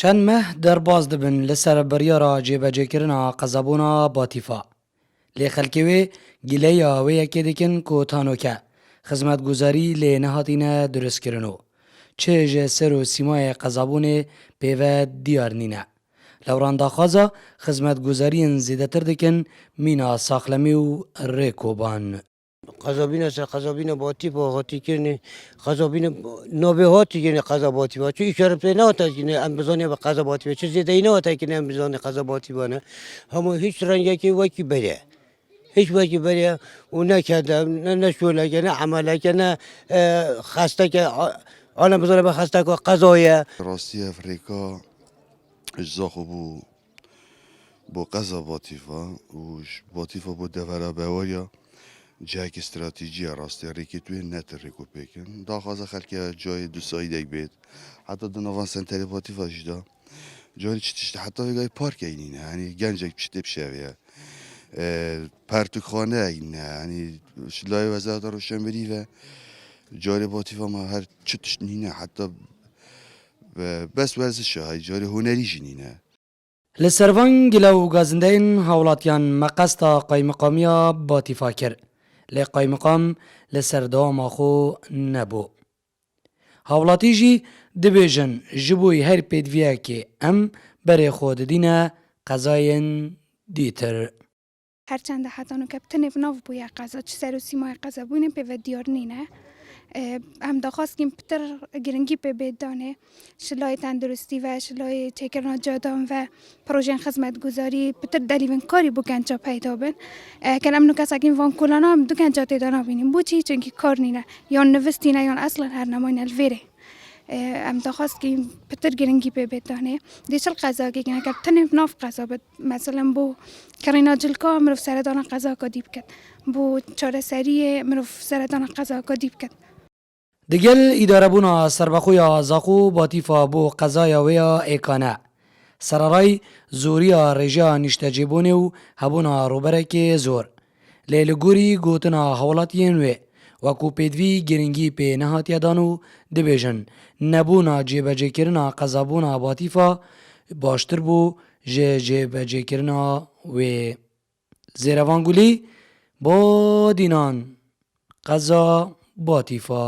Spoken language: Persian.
چند مه در باز دبن لسر بریارا جێبەجێکردنا قەزەبوونا باتیفا. لێ خەلکێوێ گیلەی ئەوەیەکێ دەکەن کۆتانۆکە خزمەتگوزاری لێ نەهاتینە دروستکردنەوە. چێژە سەر و سیمایە قەزەبوونێ پێوە دیار نینە. لەوران داخوازە خزمەتگوزاریên زیدەتر دەکەن مینا ساخلەمی و ڕێکۆبان. قزابین است قزابین باتی با هاتی کنی قزابین نابه هاتی کنی قزاباتی با چون اشاره به نه تا کنی ام بزنی به قزاباتی با چه زیده اینا تا کنی ام بزنی قزاباتی با نه همون هیچ رنگی که وکی بره هیچ وکی بره و نکرده نه شوله که نه عمله که نه خسته که آنم بزنه به خسته که قضایه راستی افریقا اجزا خوبو با قزا باتیفا و باتیفا با دفره بواریا جاک استراتژی راستی ریکی توی نت ریکو پیکن داخل خلک جای دو سایده بید حتی دو نوان سنتری باتیفا جدا جایی چیش حتی ویگای پارک اینه یعنی گنجک پشت بشویه پرتوک خانه اینه یعنی شلای وزارت روشن بری و جاری باتیفا ما هر چتش نینه حتی بس ورزشه های جاری هنری جنینه لسروان گلە و گازندەین هاوڵاتیان مەقەستا قایمقامیە باتیفا کرد. لێ قایمقام لەسەر دەواما خۆ نەبوو. هاوڵاتیژی دەبێژن ji بووی هەر پێدڤیەکێ ئەم بەرێ خۆ دەدینە قەزایên دیتر. هرچند حتانو که بتنف ناف بویا قضا چه سر و سیمای قضا بوینه پی و دیار نینه هم دخواست کیم پتر گرنگی پی بید دانه شلای تندرستی و شلای چکرنا جادان و پروژین خدمت گذاری پتر دلیون کاری بو گنجا پیدا بین که امنو کسا کیم وان کولانا هم دو گنجا تیدانا بینیم بو چی چونکه کار نینه یا نوستینه یا اصلا هر نماین الویره ام دخواست که پتر گرنگی پی بید دانه دیشل قضا که کنه که تنف ناف قضا بید مثلا بو کرینا جلکا مروف سردان قضا که دیب کد بو چاره سری مروف سردان قضا که دیب کد دگەل ئیدارەبوونا سربەخۆیە زاخۆ باتیفا بۆ قەزایەوەیە ئێکانە. سەرەڕای زۆریە ڕێژە نیشتەجێبوونێ و هەبوونا ڕوبەرێکێ زۆر. لێ لە گووری گوتنا هەوڵاتیان وێ وەکو پێدوی گرنگی پێ نەهاتیەدان و دەبێژن نەبوونا جێبەجێکردنا قەزابوونا باتیفا باشتر بوو ژێ جێبەجێکردنا وێ. زێرەڤانگولی بۆ دینان قەزا باتیفا.